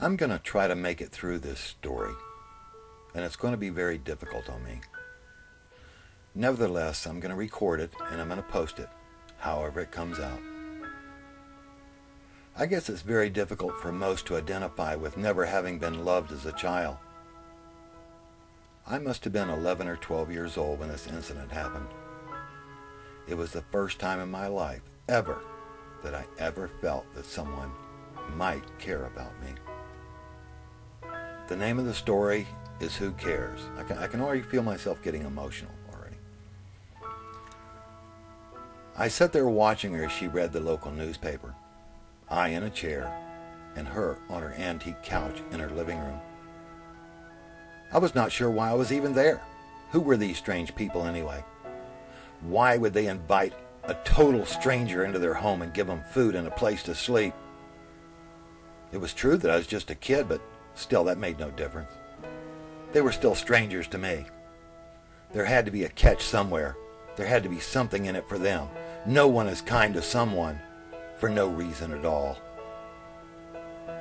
I'm going to try to make it through this story, and it's going to be very difficult on me. Nevertheless, I'm going to record it and I'm going to post it, however it comes out. I guess it's very difficult for most to identify with never having been loved as a child. I must have been 11 or 12 years old when this incident happened. It was the first time in my life ever that I ever felt that someone might care about me. The name of the story is Who Cares? I can already feel myself getting emotional already. I sat there watching her as she read the local newspaper, I in a chair, and her on her antique couch in her living room. I was not sure why I was even there. Who were these strange people anyway? Why would they invite a total stranger into their home and give them food and a place to sleep? It was true that I was just a kid, but still that made no difference. They were still strangers to me. There had to be a catch somewhere. There had to be something in it for them. No one is kind to someone for no reason at all.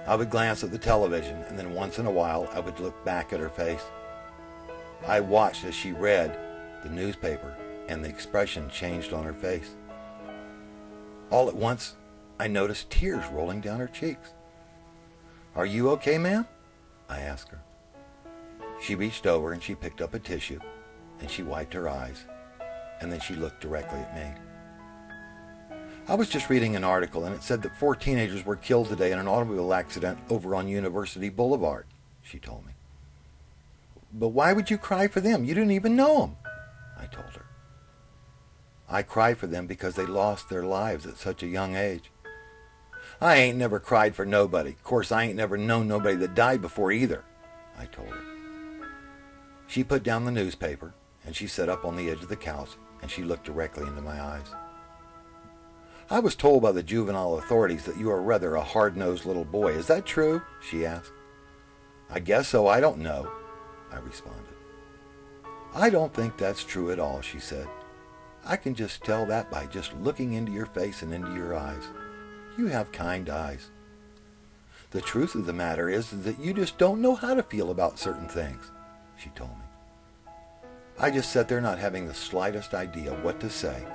I would glance at the television, and then once in a while I would look back at her face. I watched as she read the newspaper, and the expression changed on her face. All at once, I noticed tears rolling down her cheeks. "Are you okay, ma'am?" I asked her. She reached over and she picked up a tissue, and she wiped her eyes, and then she looked directly at me. "I was just reading an article, and it said that 4 teenagers were killed today in an automobile accident over on University Boulevard," she told me. "But why would you cry for them? You didn't even know them," I told her. "I cry for them because they lost their lives at such a young age. I ain't never cried for nobody. Of course, I ain't never known nobody that died before either," I told her. She put down the newspaper, and she sat up on the edge of the couch, and she looked directly into my eyes. "I was told by the juvenile authorities that you are rather a hard-nosed little boy. Is that true?" she asked. "I guess so. I don't know," I responded. "I don't think that's true at all," she said. "I can just tell that by just looking into your face and into your eyes. You have kind eyes. The truth of the matter is that you just don't know how to feel about certain things," she told me. I just sat there not having the slightest idea what to say,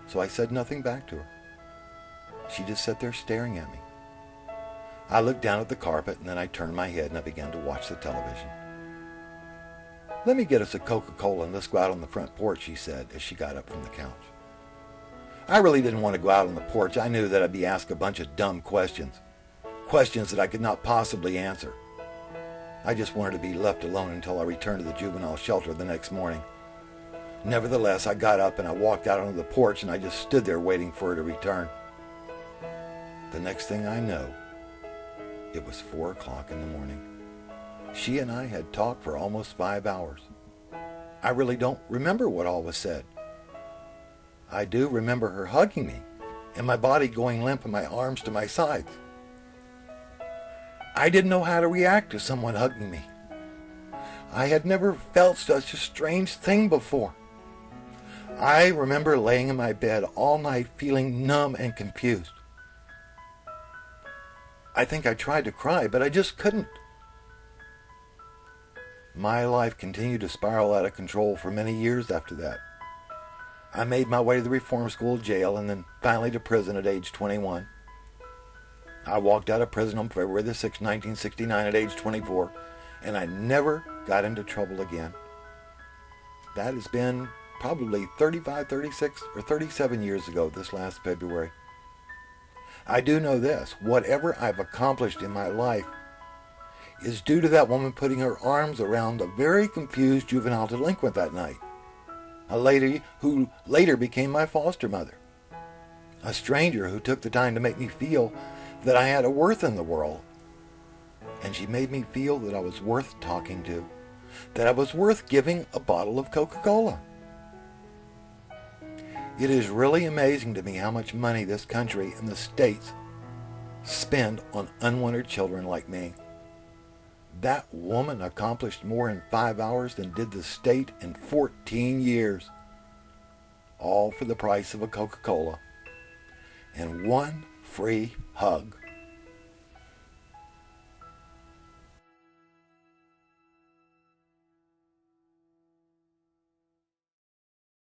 so I said nothing back to her. She just sat there staring at me. I looked down at the carpet, and then I turned my head and I began to watch the television. "Let me get us a Coca-Cola and let's go out on the front porch," she said as she got up from the couch. I really didn't want to go out on the porch. I knew that I'd be asked a bunch of dumb questions that I could not possibly answer. I just wanted to be left alone until I returned to the juvenile shelter the next morning. Nevertheless, I got up and I walked out onto the porch, and I just stood there waiting for her to return. The next thing I know, it was 4 o'clock in the morning. She and I had talked for almost 5 hours. I really don't remember what all was said. I do remember her hugging me and my body going limp and my arms to my sides. I didn't know how to react to someone hugging me. I had never felt such a strange thing before. I remember laying in my bed all night feeling numb and confused. I think I tried to cry, but I just couldn't. My life continued to spiral out of control for many years after that. I made my way to the reform school jail and then finally to prison at age 21. I walked out of prison on February the 6th, 1969 at age 24, and I never got into trouble again. That has been probably 35, 36, or 37 years ago this last February. I do know this: whatever I've accomplished in my life is due to that woman putting her arms around a very confused juvenile delinquent that night. A lady who later became my foster mother. A stranger who took the time to make me feel that I had a worth in the world. And she made me feel that I was worth talking to, that I was worth giving a bottle of Coca-Cola. It is really amazing to me how much money this country and the states spend on unwanted children like me. That woman accomplished more in 5 hours than did the state in 14 years. All for the price of a Coca-Cola and one free hug.